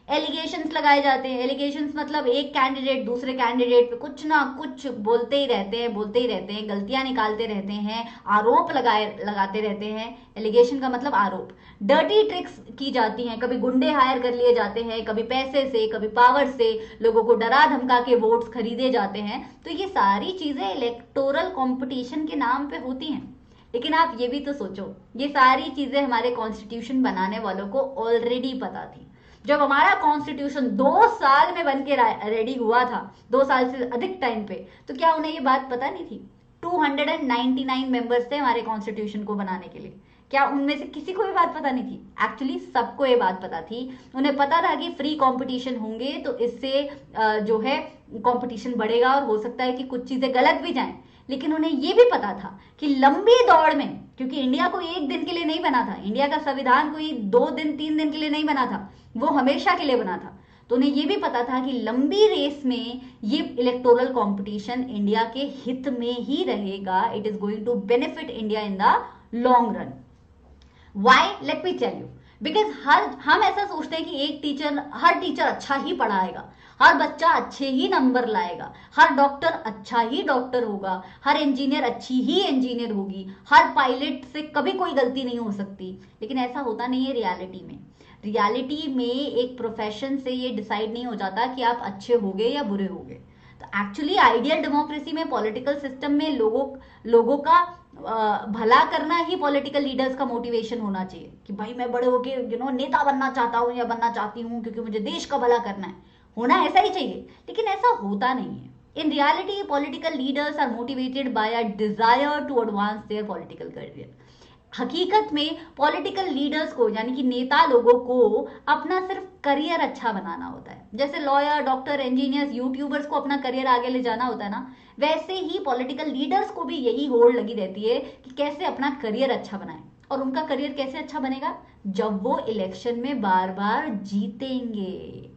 एलिगेशंस लगाए जाते हैं, एलिगेशंस मतलब एक कैंडिडेट दूसरे कैंडिडेट पे कुछ ना कुछ बोलते ही रहते हैं, गलतियां निकालते रहते हैं, आरोप लगाते रहते हैं। एलिगेशन का मतलब आरोप। डर्टी ट्रिक्स की जाती हैं, कभी गुंडे हायर कर लिए जाते हैं, कभी पैसे से, कभी पावर से लोगों को डरा धमका के वोट्स खरीदे जाते हैं। तो ये सारी चीजें इलेक्टोरल कॉम्पिटिशन के नाम पे होती हैं। लेकिन आप ये भी तो सोचो, ये सारी चीजें हमारे कॉन्स्टिट्यूशन बनाने वालों को ऑलरेडी पता थी। जब हमारा कॉन्स्टिट्यूशन 2 साल में बन के रेडी हुआ था, 2 साल से अधिक टाइम पे, तो क्या उन्हें ये बात पता नहीं थी? 299 मेंबर्स थे हमारे कॉन्स्टिट्यूशन को बनाने के लिए, क्या उनमें से किसी को ये बात पता नहीं थी? एक्चुअली सबको ये बात पता थी। उन्हें पता था कि फ्री कंपटीशन होंगे तो इससे जो है कंपटीशन बढ़ेगा और हो सकता है कि कुछ चीजें गलत भी जाएं। लेकिन उन्हें यह भी पता था कि लंबी दौड़ में, क्योंकि इंडिया को एक दिन के लिए नहीं बना था, इंडिया का संविधान कोई 2 दिन 3 दिन के लिए नहीं बना था, वो हमेशा के लिए बना था। तो उन्हें यह भी पता था कि लंबी रेस में ये इलेक्टोरल कंपटीशन इंडिया के हित में ही रहेगा। It is going to benefit India in the long run. Why? Let me tell you. Because हम ऐसा सोचते हैं कि हर टीचर अच्छा ही पढ़ाएगा, हर बच्चा अच्छे ही नंबर लाएगा, हर डॉक्टर अच्छा ही डॉक्टर होगा, हर इंजीनियर अच्छी ही इंजीनियर होगी, हर पायलट से कभी कोई गलती नहीं हो सकती। लेकिन ऐसा होता नहीं है रियलिटी में एक प्रोफेशन से ये डिसाइड नहीं हो जाता कि आप अच्छे होगे या बुरे होगे। तो एक्चुअली आइडियल डेमोक्रेसी में, पॉलिटिकल सिस्टम में लोगों का भला करना ही पॉलिटिकल लीडर्स का मोटिवेशन होना चाहिए कि भाई मैं बड़े होके नेता बनना चाहता हूँ या बनना चाहती हूँ क्योंकि मुझे देश का भला करना है। होना ऐसा ही चाहिए, लेकिन ऐसा होता नहीं है। In reality political leaders are motivated by a desire to advance their political career. हकीकत में पॉलिटिकल लीडर्स को, यानी कि नेता लोगों को अपना सिर्फ करियर अच्छा बनाना होता है। जैसे लॉयर, डॉक्टर, इंजीनियर्स, यूट्यूबर्स को अपना करियर आगे ले जाना होता है ना, वैसे ही पॉलिटिकल लीडर्स को भी यही होड़ लगी रहती है कि कैसे अपना करियर अच्छा बनाए। और उनका करियर कैसे अच्छा बनेगा? जब वो इलेक्शन में बार बार जीतेंगे।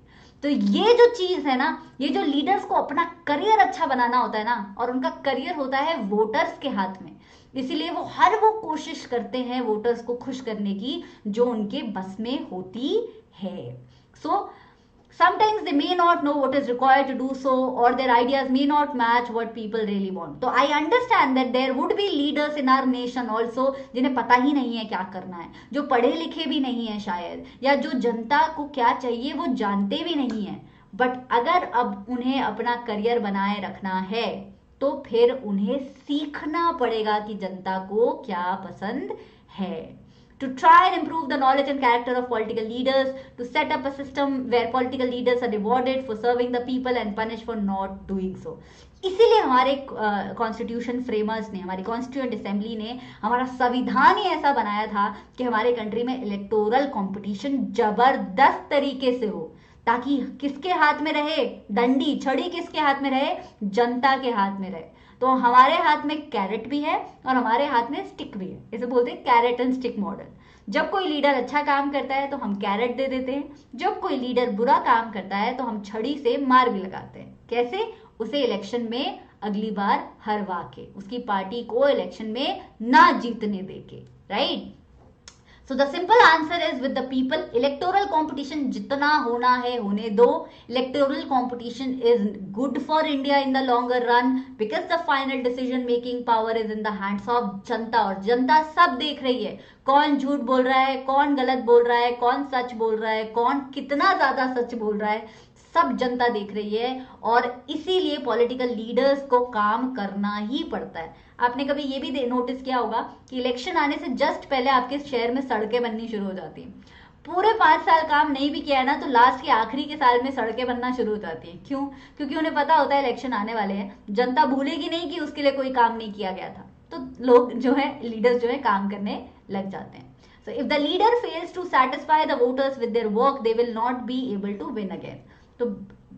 तो ये जो चीज है ना, ये जो लीडर्स को अपना करियर अच्छा बनाना होता है ना, और उनका करियर होता है वोटर्स के हाथ में, इसीलिए वो कोशिश करते हैं वोटर्स को खुश करने की जो उनके बस में होती है। सो sometimes they may not know what is required to do so, or their ideas may not match what people really want. तो I understand that there would be leaders in our nation also जिन्हें पता ही नहीं है क्या करना है, जो पढ़े लिखे भी नहीं है शायद, या जो जनता को क्या चाहिए वो जानते भी नहीं है। बट अगर अब उन्हें अपना करियर बनाए रखना है तो फिर उन्हें सीखना पड़ेगा कि जनता को क्या पसंद है। To try and improve the knowledge and character of political leaders, to set up a system where political leaders are rewarded for serving the people and punished for not doing so. इसीलिए हमारे constitution framers ने, हमारी constituent assembly ने, हमारा संविधान ही ऐसा बनाया था कि हमारे कंट्री में इलेक्टोरल कंपटीशन जबरदस्त तरीके से हो, ताकि किसके हाथ में रहे डंडी, छड़ी किसके हाथ में रहे? जनता के हाथ में रहे। तो हमारे हाथ में कैरेट भी है और हमारे हाथ में स्टिक भी है। इसे बोलते हैं कैरेट एंड स्टिक मॉडल। जब कोई लीडर अच्छा काम करता है तो हम कैरेट दे देते हैं, जब कोई लीडर बुरा काम करता है तो हम छड़ी से मार भी लगाते हैं। कैसे? उसे इलेक्शन में अगली बार हरवा के, उसकी पार्टी को इलेक्शन में ना जीतने दे के, right? So the simple answer is with the people. Electoral competition जितना होना है होने दो. Electoral competition is good for India in the longer run because the final decision making power is in the hands of जनता. और जनता सब देख रही है कौन झूठ बोल रहा है, कौन गलत बोल रहा है, कौन सच बोल रहा है, कौन कितना ज्यादा सच बोल रहा है, सब जनता देख रही है. और इसीलिए पॉलिटिकल लीडर्स को काम करना ही पड़ता है. आपने कभी ये भी नोटिस किया होगा कि इलेक्शन आने से जस्ट पहले आपके शहर में सड़कें बननी शुरू हो जाती हैं. पूरे 5 साल काम नहीं भी किया है ना तो लास्ट के आखिरी के साल में सड़कें बनना शुरू हो जाती हैं. क्यों? क्योंकि उन्हें पता होता है इलेक्शन आने वाले हैं, जनता भूलेगी नहीं कि उसके लिए कोई काम नहीं किया गया था. तो लोग जो है, लीडर्स जो है, काम करने लग जाते हैं. So if the leader fails to satisfy the voters with their work, they will not be able to win again. तो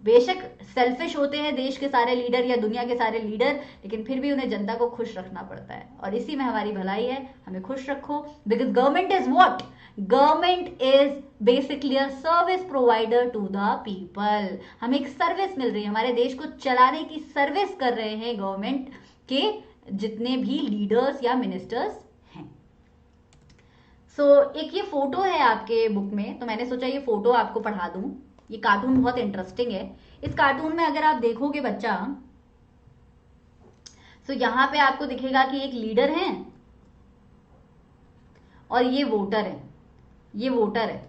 बेशक सेल्फिश होते हैं देश के सारे लीडर या दुनिया के सारे लीडर, लेकिन फिर भी उन्हें जनता को खुश रखना पड़ता है. और इसी में हमारी भलाई है. हमें खुश रखो. Because government is what? Government is basically a service provider to the people. हमें एक सर्विस मिल रही है, हमारे देश को चलाने की सर्विस कर रहे हैं गवर्नमेंट के जितने भी लीडर्स या मिनिस्टर्स हैं. एक ये फोटो है आपके बुक में, तो मैंने सोचा ये फोटो आपको पढ़ा दूं. ये कार्टून बहुत इंटरेस्टिंग है. इस कार्टून में अगर आप देखोगे बच्चा, यहां पे आपको दिखेगा कि एक लीडर है और ये वोटर है. ये वोटर है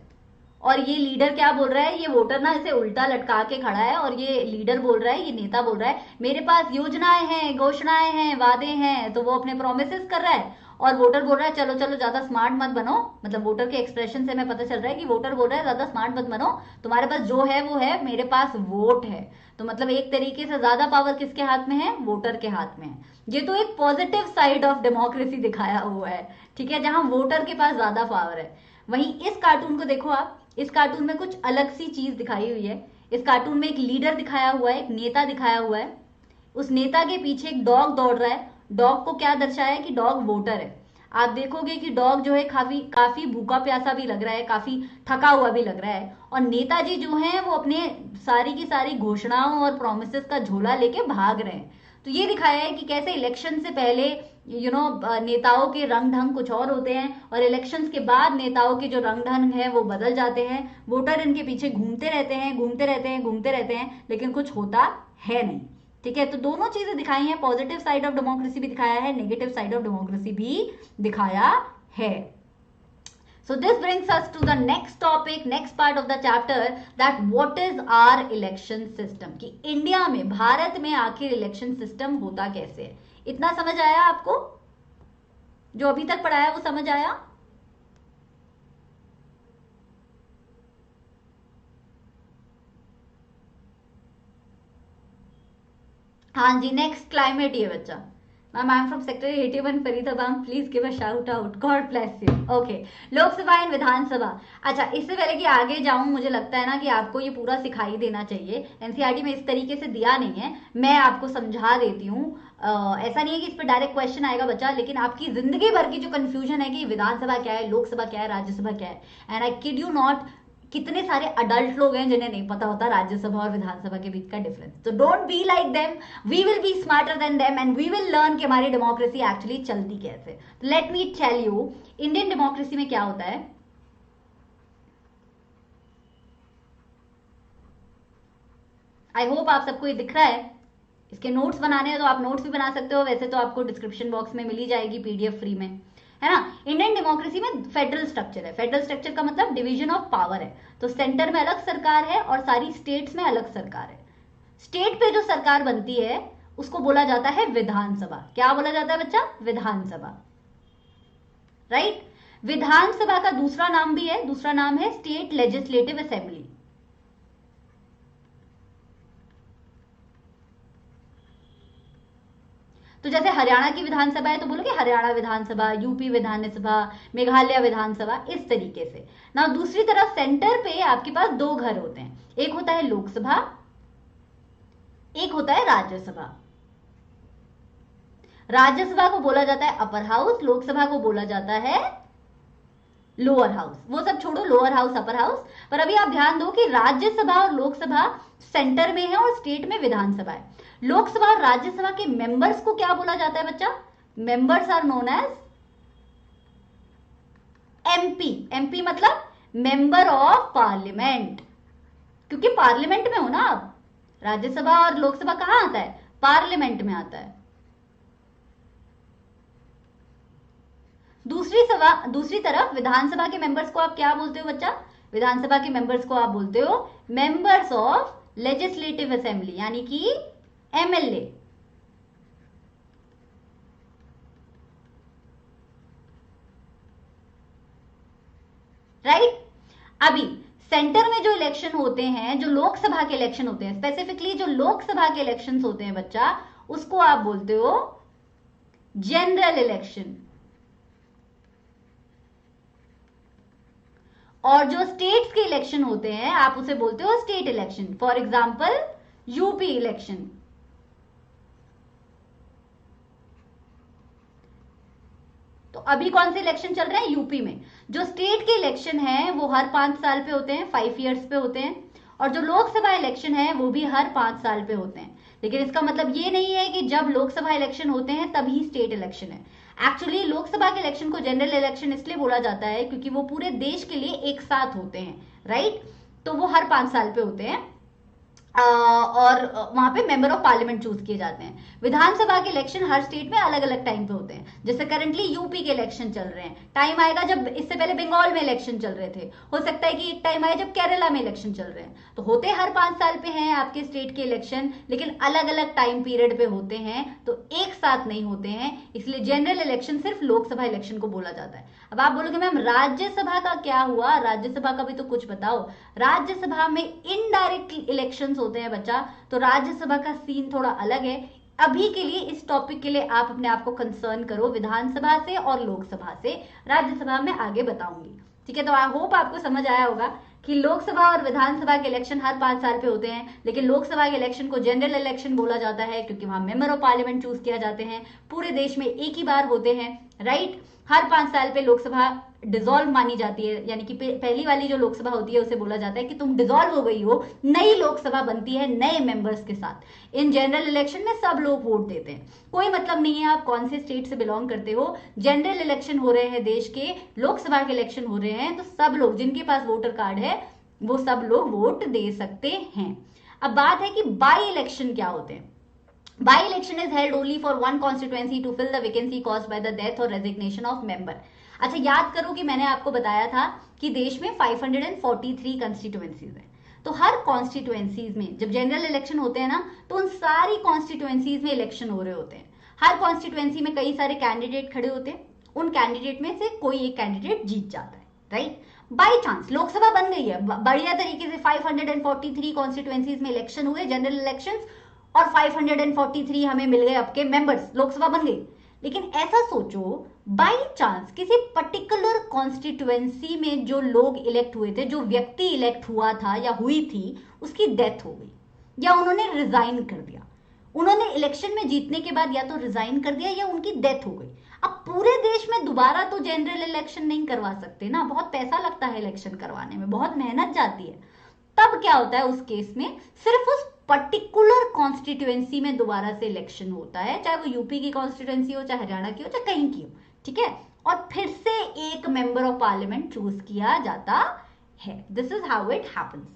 और ये लीडर क्या बोल रहा है, ये वोटर ना इसे उल्टा लटका के खड़ा है और ये लीडर बोल रहा है, ये नेता बोल रहा है मेरे पास योजनाएं हैं, घोषणाएं हैं, वादे हैं. तो वो अपने प्रोमिसेस कर रहा है और वोटर बोल रहा है चलो चलो ज्यादा स्मार्ट मत बनो. मतलब वोटर के एक्सप्रेशन से हमें पता चल रहा है कि वोटर बोल रहा है ज्यादा स्मार्ट मत बनो, तुम्हारे पास जो है वो है, मेरे पास वोट है. तो मतलब एक तरीके से ज्यादा पावर किसके हाथ में है? वोटर के हाथ में है. ये तो एक पॉजिटिव साइड ऑफ डेमोक्रेसी दिखाया हुआ है, ठीक है, जहां वोटर के पास ज्यादा पावर है. वहीं इस कार्टून को देखो आप. इस कार्टून में कुछ अलग सी चीज दिखाई हुई है. इस कार्टून में एक लीडर दिखाया हुआ है, एक नेता दिखाया हुआ है. उस नेता के पीछे एक डॉग दौड़ रहा है. डॉग को क्या दर्शाया है कि डॉग वोटर है. आप देखोगे कि डॉग जो है काफी भूखा प्यासा भी लग रहा है, काफी थका हुआ भी लग रहा है. और नेताजी जो हैं वो अपने सारी की सारी घोषणाओं और प्रोमिसेस का झोला लेके भाग रहे हैं. तो ये दिखाया है कि कैसे इलेक्शन से पहले नेताओं के रंग ढंग कुछ और होते हैं और इलेक्शंस के बाद नेताओं के जो रंग ढंग है वो बदल जाते हैं. वोटर इनके पीछे घूमते रहते हैं, घूमते रहते हैं, घूमते रहते हैं, लेकिन कुछ होता है नहीं. ठीक है, तो दोनों चीजें दिखाई हैं. पॉजिटिव साइड ऑफ डेमोक्रेसी भी दिखाया है, नेगेटिव साइड ऑफ डेमोक्रेसी भी दिखाया है. So this brings us to the next topic, next part of the chapter, that what is our election system. कि इंडिया में, भारत में आखिर इलेक्शन सिस्टम होता कैसे है. इतना समझ आया आपको? जो अभी तक पढ़ाया वो समझ आया? हाँ जी. नेक्स्ट क्लाइमेट ये बच्चा. Ma'am I am from sector 81 Faridabad, please give a shout out, god bless you. Okay, Lok Sabha and Vidhan Sabha. अच्छा, इससे पहले कि आगे जाऊं, मुझे लगता है ना कि आपको ये पूरा सिखाई देना चाहिए. एनसीईआरटी में इस तरीके से दिया नहीं है, मैं आपको समझा देती हूँ. ऐसा नहीं है कि इस पर डायरेक्ट क्वेश्चन आएगा बच्चा, लेकिन आपकी जिंदगी भर की जो कंफ्यूजन है कि विधानसभा क्या है, लोकसभा क्या है, राज्यसभा क्या है, and I kid you not, कितने सारे अडल्ट लोग हैं जिन्हें नहीं पता होता राज्यसभा और विधानसभा के बीच का डिफरेंस. तो don't be like them, we will be smarter than them and we will learn कि हमारी डेमोक्रेसी एक्चुअली चलती कैसे. तो let me tell you, Indian democracy में क्या होता है. आई होप आप सबको ये दिख रहा है. इसके नोट्स बनाने हैं तो आप नोट्स भी बना सकते हो, वैसे तो आपको डिस्क्रिप्शन बॉक्स में मिली जाएगी पीडीएफ फ्री में, है ना. इंडियन डेमोक्रेसी में फेडरल स्ट्रक्चर है. फेडरल स्ट्रक्चर का मतलब डिवीजन ऑफ पावर है. तो सेंटर में अलग सरकार है और सारी स्टेट्स में अलग सरकार है. स्टेट पे जो सरकार बनती है उसको बोला जाता है विधानसभा. क्या बोला जाता है बच्चा? विधानसभा, राइट. विधानसभा का दूसरा नाम भी है, दूसरा नाम है स्टेट लेजिस्लेटिव असेंबली. तो जैसे हरियाणा की विधानसभा है तो बोलोगे हरियाणा विधानसभा, यूपी विधानसभा, मेघालय विधानसभा, इस तरीके से ना. दूसरी तरफ सेंटर पे आपके पास दो घर होते हैं, एक होता है लोकसभा, एक होता है राज्यसभा. राज्यसभा को बोला जाता है अपर हाउस, लोकसभा को बोला जाता है लोअर हाउस. वो सब छोड़ो, लोअर हाउस अपर हाउस. पर अभी आप ध्यान दो कि राज्यसभा और लोकसभा सेंटर में है और स्टेट में विधानसभा है. लोकसभा और राज्यसभा के मेंबर्स को क्या बोला जाता है बच्चा? Members are known as MP, MP मतलब मेंबर ऑफ पार्लियामेंट, क्योंकि पार्लियामेंट में हो ना आप। राज्यसभा और लोकसभा कहां आता है? पार्लियामेंट में आता है। दूसरी तरफ विधानसभा के मेंबर्स को आप क्या बोलते हो बच्चा? विधानसभा के मेंबर्स को आप बोलते हो मेंबर्स ऑफ लेजिस्लेटिव असेंबली, यानी कि एमएलए। राइट? अभी सेंटर में जो इलेक्शन होते हैं, जो लोकसभा के इलेक्शन होते हैं, स्पेसिफिकली जो लोकसभा के इलेक्शन होते हैं बच्चा, उसको आप बोलते हो जनरल इलेक्शन। और जो स्टेट्स के इलेक्शन होते हैं आप उसे बोलते हो state election. For example UP election. तो अभी कौन से इलेक्शन चल रहे हैं? यूपी में। जो स्टेट के इलेक्शन है वो हर 5 साल पे होते हैं, 5 ईयर्स पे होते हैं। और जो लोकसभा इलेक्शन है वो भी हर 5 साल पे होते हैं। लेकिन इसका मतलब ये नहीं है कि जब लोकसभा इलेक्शन होते हैं तभी स्टेट इलेक्शन है। एक्चुअली लोकसभा के इलेक्शन को जनरल इलेक्शन इसलिए बोला जाता है क्योंकि वो पूरे देश के लिए एक साथ होते हैं। राइट? तो वो हर 5 साल पे होते हैं और वहां पे मेंबर ऑफ पार्लियामेंट चूज किए जाते हैं। विधानसभा के इलेक्शन हर स्टेट में अलग अलग टाइम पे होते हैं। जैसे करंटली यूपी के इलेक्शन चल रहे हैं, टाइम आएगा जब इससे पहले बंगाल में इलेक्शन चल रहे थे, हो सकता है कि एक टाइम आए जब केरला में इलेक्शन चल रहे हैं। तो होते हर 5 साल पे हैं आपके स्टेट के इलेक्शन, लेकिन अलग अलग टाइम पीरियड पे होते हैं, तो एक साथ नहीं होते हैं। इसलिए जनरल इलेक्शन सिर्फ लोकसभा इलेक्शन को बोला जाता है। अब आप बोलोगे मैम राज्यसभा का क्या हुआ? राज्यसभा का भी तो कुछ बताओ। राज्यसभा में इनडायरेक्ट इलेक्शंस होते हैं बच्चा, तो राज्यसभा का सीन थोड़ा अलग है। अभी के लिए इस टॉपिक के लिए आप अपने आप को कंसर्न करो विधानसभा से और लोकसभा से। राज्यसभा में आगे बताऊंगी। ठीक है? तो आई होप आपको समझ आया होगा कि लोकसभा और विधानसभा के इलेक्शन हर 5 साल पे होते हैं, लेकिन लोकसभा के इलेक्शन को जनरल इलेक्शन बोला जाता है क्योंकि वहां मेंबर ऑफ पार्लियामेंट चूज किया जाते हैं। पूरे देश में एक ही बार होते हैं। राइट? हर 5 साल पे लोकसभा डिसॉल्व मानी जाती है, यानी कि पहली वाली जो लोकसभा होती है उसे बोला जाता है कि तुम डिसॉल्व हो गई हो, नई लोकसभा बनती है नए मेंबर्स के साथ। इन जनरल इलेक्शन में सब लोग वोट देते हैं, कोई मतलब नहीं है आप कौन से स्टेट से बिलोंग करते हो। जनरल इलेक्शन हो रहे हैं देश के, लोकसभा के इलेक्शन हो रहे हैं, तो सब लोग जिनके पास वोटर कार्ड है वो सब लोग वोट दे सकते हैं। अब बात है कि बाई इलेक्शन क्या होते हैं। By election is held only for one constituency to fill the vacancy caused by the death or resignation of member. अच्छा, याद करो कि मैंने आपको बताया था कि देश में 543 कंस्टिट्यूएंसीज हैं। तो हर कॉन्स्टिट्यूएंसीज में जब जनरल इलेक्शन होते हैं ना, तो उन सारी कॉन्स्टिट्यूएंसीज में इलेक्शन हो रहे होते हैं। हर कॉन्स्टिट्यूएंसी में कई सारे कैंडिडेट खड़े होते हैं, उन कैंडिडेट में से कोई एक कैंडिडेट जीत जाता है। राइट? बाई चांस लोकसभा बन गई है, बढ़िया तरीके से 543 कॉन्स्टिट्यूएंसीज में इलेक्शन हुए, जनरल इलेक्शन, और 543 हमें मिल गए आपके मेंबर्स, लोकसभा बन गई। लेकिन ऐसा सोचो, बाई चांस किसी पर्टिकुलर कॉन्स्टिट्यूएंसी में जो लोग इलेक्ट हुए थे, जो व्यक्ति इलेक्ट हुआ था या हुई थी, उसकी डेथ हो गई या उन्होंने रिजाइन कर दिया। उन्होंने इलेक्शन में जीतने के बाद या तो रिजाइन कर दिया या उनकी डेथ हो गई। अब पूरे देश में दोबारा तो जनरल इलेक्शन नहीं करवा सकते ना, बहुत पैसा लगता है इलेक्शन करवाने में, बहुत मेहनत जाती है। तब क्या होता है उस केस में, सिर्फ उस पर्टिकुलर कॉन्स्टिट्यूएंसी में दोबारा से इलेक्शन होता है, चाहे वो यूपी की कॉन्स्टिट्यूएंसी हो, चाहे हरियाणा की हो, चाहे कहीं की हो। ठीक है? और फिर से एक मेंबर ऑफ पार्लियामेंट चूज किया जाता है। This is how it happens.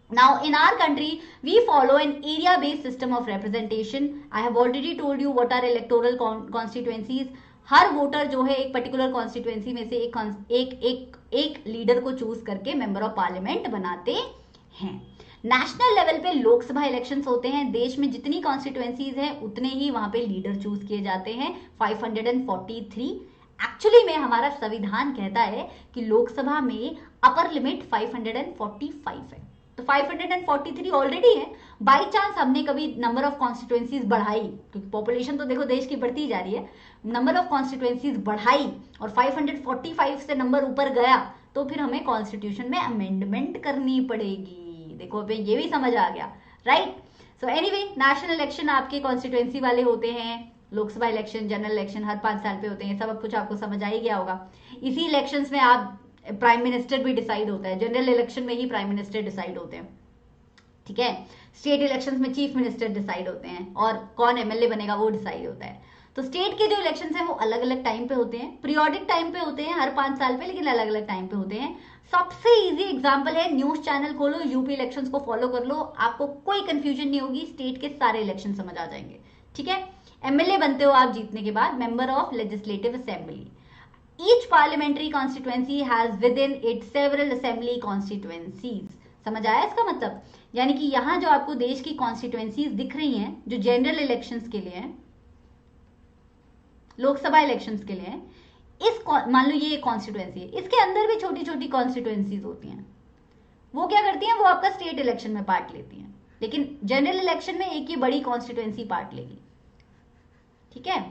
Now in our country we follow an area based system of representation. I have already told you what are electoral constituencies. Her voter जो है एक particular constituency में से एक leader को choose करके member of parliament बनाते हैं। नेशनल लेवल पे लोकसभा इलेक्शंस होते हैं, देश में जितनी कॉन्स्टिट्यूएंसीज हैं उतने ही वहां पे लीडर चूज किए जाते हैं, 543। एक्चुअली में हमारा संविधान कहता है कि लोकसभा में अपर लिमिट 545 है, तो 543 ऑलरेडी है। बाई चांस हमने कभी नंबर ऑफ कॉन्स्टिट्यूएंसीज बढ़ाई, क्योंकि पॉपुलेशन तो देखो देश की बढ़ती जा रही है, नंबर ऑफ कॉन्स्टिट्यूएंसीज बढ़ाई और 545 से नंबर ऊपर गया, तो फिर हमें कॉन्स्टिट्यूशन में अमेंडमेंट करनी पड़ेगी। देखो अभी ये भी समझ आ गया। Right? So anyway, national election आपके कॉन्स्टिट्यूएंसी वाले होते हैं, लोकसभा इलेक्शन, जनरल इलेक्शन हर 5 साल पे होते हैं। सब कुछ आपको समझ आ ही गया होगा। इसी इलेक्शंस में आप प्राइम मिनिस्टर भी डिसाइड होता है, जनरल इलेक्शन में ही प्राइम मिनिस्टर डिसाइड होते हैं। ठीक है? स्टेट इलेक्शंस में चीफ मिनिस्टर डिसाइड होते हैं और कौन एमएलए बनेगा वो डिसाइड होता है। तो स्टेट के जो इलेक्शन हैं वो अलग अलग टाइम पे होते हैं, पीरियोडिक टाइम पे होते हैं, हर 5 साल पे, लेकिन अलग अलग टाइम पे होते हैं। सबसे इजी एग्जांपल है, न्यूज चैनल खोलो, यूपी इलेक्शंस को फॉलो कर लो, आपको कोई कंफ्यूजन नहीं होगी, स्टेट के सारे इलेक्शन समझ आ जाएंगे। ठीक है, एमएलए बनते हो आप जीतने के बाद, member of legislative assembly. Each parliamentary constituency has with in it several assembly constituencies. समझ आया इसका मतलब? यानी कि यहाँ जो आपको देश की कॉन्स्टिट्यूएंसीज दिख रही हैं, जो जनरल इलेक्शंस के लिए हैं, लोकसभा इलेक्शंस के लिए हैं, इस मान लो ये एक कॉन्स्टिट्यूएंसी है, इसके अंदर भी छोटी छोटी कॉन्स्टिट्यूएंसीज होती हैं। वो क्या करती हैं? वो आपका स्टेट इलेक्शन में पार्ट लेती हैं, लेकिन जनरल इलेक्शन में एक ही बड़ी कॉन्स्टिट्यूएंसी पार्ट लेगी। ठीक है,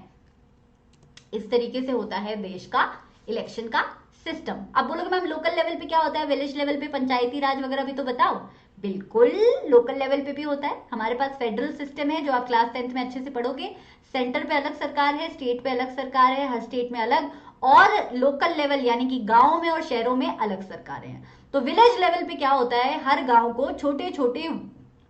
इस तरीके से होता है देश का इलेक्शन का सिस्टम। अब बोलोगे मैम लोकल लेवल पे क्या होता है, विलेज लेवल पे, पंचायती राज वगैरह भी तो बताओ। बिल्कुल, लोकल लेवल पे भी होता है। हमारे पास फेडरल सिस्टम है जो आप क्लास 10th में अच्छे से पढ़ोगे। सेंटर पे अलग सरकार है, स्टेट पे अलग सरकार है, हर स्टेट में अलग, और लोकल लेवल यानी कि गांव में और शहरों में अलग सरकारें हैं। तो विलेज लेवल पे क्या होता है, हर गांव को छोटे छोटे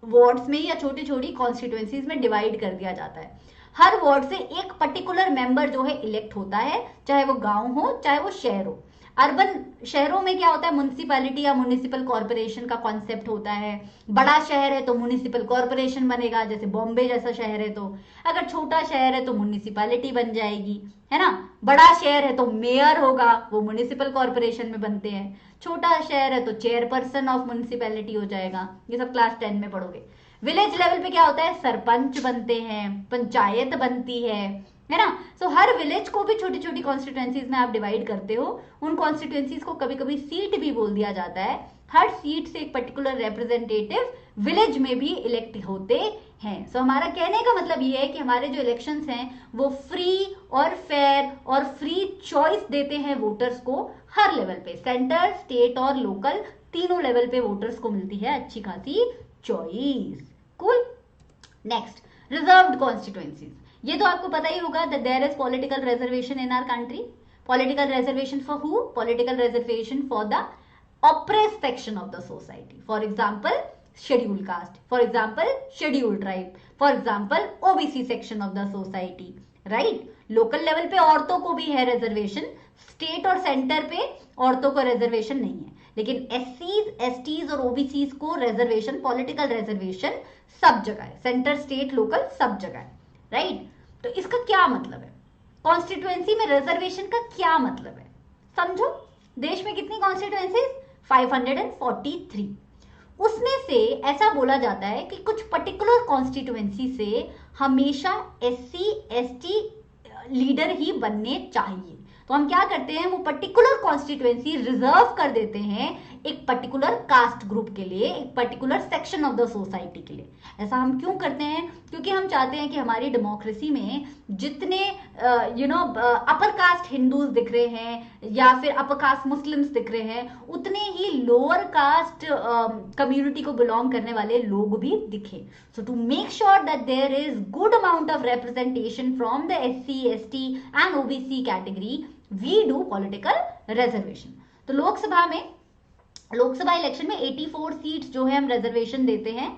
वार्ड्स में या छोटी छोटी कॉन्स्टिट्यूएंसीज में डिवाइड कर दिया जाता है। हर वार्ड से एक पर्टिकुलर मेंबर जो है इलेक्ट होता है, चाहे वो गांव हो चाहे वो शहर हो। अर्बन शहरों में क्या होता है, म्युनिसिपैलिटी या म्युनिसिपल कॉर्पोरेशन का कॉन्सेप्ट होता है। बड़ा शहर है तो म्युनिसिपल कॉर्पोरेशन बनेगा, जैसे बॉम्बे जैसा शहर है तो। अगर छोटा शहर है तो म्युनिसिपैलिटी बन जाएगी, है ना। बड़ा शहर है तो मेयर होगा, वो म्युनिसिपल कॉर्पोरेशन में बनते हैं। छोटा शहर है तो चेयरपर्सन ऑफ म्युनिसिपैलिटी हो जाएगा। ये सब क्लास 10 में पढ़ोगे। विलेज लेवल पे क्या होता है, सरपंच बनते हैं, पंचायत बनती है ना। सो हर विलेज को भी छोटी छोटी कॉन्स्टिट्यूएंसीज में आप डिवाइड करते हो। उन कॉन्स्टिट्यूएंसीज को कभी कभी सीट भी बोल दिया जाता है। हर सीट से एक पर्टिकुलर रिप्रेजेंटेटिव विलेज में भी इलेक्ट होते हैं। सो हमारा कहने का मतलब ये है कि हमारे जो इलेक्शंस हैं वो फ्री और फेयर और फ्री चॉइस देते हैं वोटर्स को, हर लेवल पे, सेंटर, स्टेट और लोकल, तीनों लेवल पे वोटर्स को मिलती है अच्छी खासी choice. Cool. Next, reserved constituencies. ये तो आपको पता ही होगा that there is political reservation in our country. Political reservation for who? Political reservation for the oppressed section of the society. For example, scheduled caste. For example, scheduled tribe. For example, OBC section of the society. Right? Local level पे औरतों को भी है reservation, state और centre पे औरतों को reservation नहीं है, लेकिन एससीज, एसटीज और ओबीसीज को रिजर्वेशन, पॉलिटिकल रिजर्वेशन सब जगह है, सेंटर, स्टेट, लोकल सब जगह है। राइट? तो इसका क्या मतलब है, कॉन्स्टिट्यूएंसी में रिजर्वेशन का क्या मतलब है, समझो। देश में कितनी कॉन्स्टिट्यूएंसीज? 543। उसमें से ऐसा बोला जाता है कि कुछ पर्टिकुलर कॉन्स्टिट्यूएंसी से हमेशा एससी, एसटी लीडर ही बनने चाहिए। तो हम क्या करते हैं, वो पर्टिकुलर कॉन्स्टिट्यूएंसी रिजर्व कर देते हैं एक पर्टिकुलर कास्ट ग्रुप के लिए, एक particular section of the society के लिए। ऐसा हम क्यों करते हैं? क्योंकि हम चाहते हैं कि हमारी डेमोक्रेसी में जितने अपर कास्ट हिंदूज दिख रहे हैं या फिर अपर कास्ट मुस्लिम्स दिख रहे हैं, उतने ही लोअर कास्ट कम्युनिटी को बिलोंग करने वाले लोग भी दिखे। So to make sure that there is good amount of representation from the SC, ST and OBC category, we do political reservation. तो लोकसभा इलेक्शन में 84 सीट्स जो है हम रिजर्वेशन देते हैं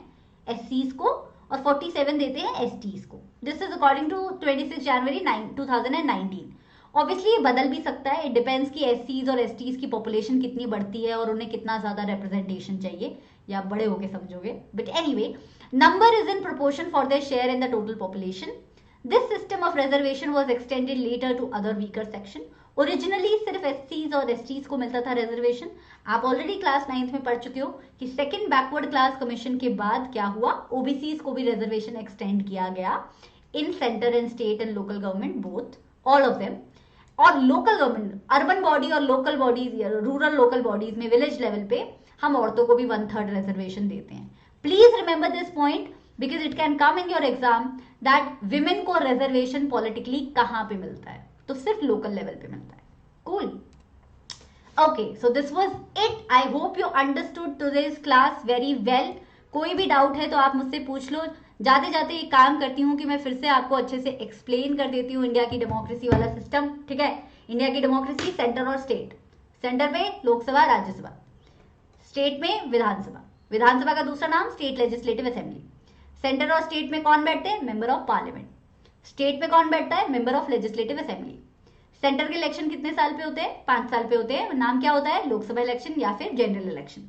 एससीज को और 47 देते हैं एसटीज को। This is according to 26 January 2019। Obviously ये बदल भी सकता है, इट डिपेंड्स कि एससीज और एसटीज की पॉपुलेशन कितनी बढ़ती है और उन्हें कितना ज्यादा रिप्रेजेंटेशन चाहिए, या बड़े होके समझोगे। But anyway, number is in proportion for their share in the total population. This system of reservation was extended later to other weaker section. Originally सिर्फ एससीज और एसटीज को मिलता था रिजर्वेशन। आप ऑलरेडी क्लास 9th में पढ़ चुके हो कि सेकंड बैकवर्ड क्लास कमीशन के बाद क्या हुआ, ओबीसीज को भी रिजर्वेशन एक्सटेंड किया गया in centre and state and local government, both, all of them. और लोकल गवर्नमेंट, अर्बन बॉडी और local bodies, rural local bodies में, विलेज लेवल पे हम औरतों को भी 1/3 रिजर्वेशन देते हैं। Please remember this point because it can come in your exam that women को रिजर्वेशन पॉलिटिकली कहां पे मिलता है, तो सिर्फ लोकल लेवल पे मिलता है। Cool. Okay, so this was it. I hope you understood today's class very well. कोई भी डाउट है तो आप मुझसे पूछ लो। जाते जाते एक काम करती हूँ कि मैं फिर से आपको अच्छे से एक्सप्लेन कर देती हूँ इंडिया की डेमोक्रेसी वाला सिस्टम। ठीक है, इंडिया की डेमोक्रेसी, सेंटर और स्टेट। सेंटर में लोकसभा, राज्यसभा, स्टेट में विधानसभा, विधानसभा का दूसरा नाम स्टेट लेजिस्लेटिव असेंबली। सेंटर और स्टेट में कौन बैठते हैं? Member of parliament. स्टेट में कौन बैठता है? Member of legislative assembly. Centre के इलेक्शन कितने साल पे होते हैं? 5 साल पे होते हैं। नाम क्या होता है? लोकसभा इलेक्शन या फिर जनरल इलेक्शन।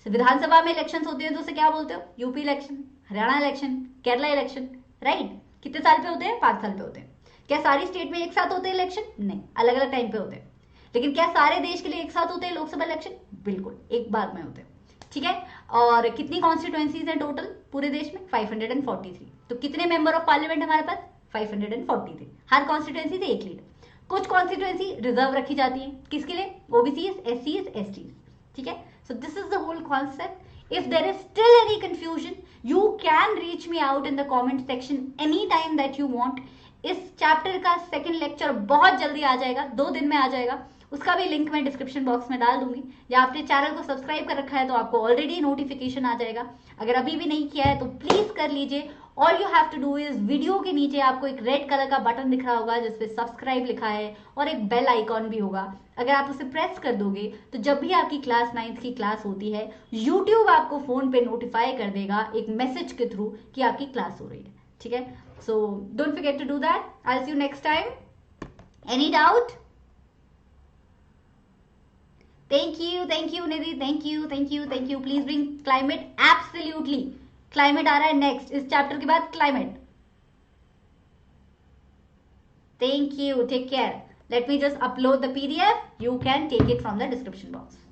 विधानसभा में इलेक्शन होते हैं तो उसे क्या बोलते हो? UP election, Haryana election, Kerala election, right. कितने साल पे होते हैं? 5 साल पे होते हैं। क्या सारी स्टेट में एक साथ होते हैं इलेक्शन? नहीं, अलग अलग टाइम पे होते हैं। लेकिन क्या सारे देश के लिए एक साथ होते हैं लोकसभा इलेक्शन? बिल्कुल, एक बार में होते हैं। ठीक है। और कितनी कॉन्स्टिट्यूएंसीज है टोटल पूरे देश में? 543। तो कितने मेंबर ऑफ पार्लियामेंट हमारे पास? 540 थे। हर कॉन्स्टिट्यूएंसी से एक लीडर। कुछ कॉन्स्टिट्यूएंसी रिजर्व रखी जाती है, किसके लिए? ओबीसीज, एससीज, एसटीज। ठीक है। So this is the whole concept. If there is still any confusion, you can reach me out in the comment section anytime that you want. इस चैप्टर का सेकंड लेक्चर बहुत जल्दी आ जाएगा, 2 दिन में आ जाएगा। उसका भी लिंक मैं डिस्क्रिप्शन बॉक्स में डाल दूंगी। या आपने चैनल को सब्सक्राइब कर रखा है तो आपको ऑलरेडी नोटिफिकेशन आ जाएगा। अगर अभी भी नहीं किया है तो प्लीज कर लीजिए। All you have to do is, video के नीचे आपको एक रेड कलर का बटन दिख रहा होगा जिसपे सब्सक्राइब लिखा है और एक बेल आइकॉन भी होगा। अगर आप उसे प्रेस कर दोगे तो जब भी आपकी क्लास 9th की क्लास होती है, यूट्यूब आपको फोन पे नोटिफाई कर देगा एक मैसेज के थ्रू कि आपकी क्लास हो रही है। ठीक है। So don't forget to do that. I see you next time. Any doubt? Thank you Nidhi, thank you. Please bring climate. Absolutely. Climate आ रहा है नेक्स्ट, इस चैप्टर के बाद climate. Thank you. Take care. Let me just upload the PDF. You can take it from the description box.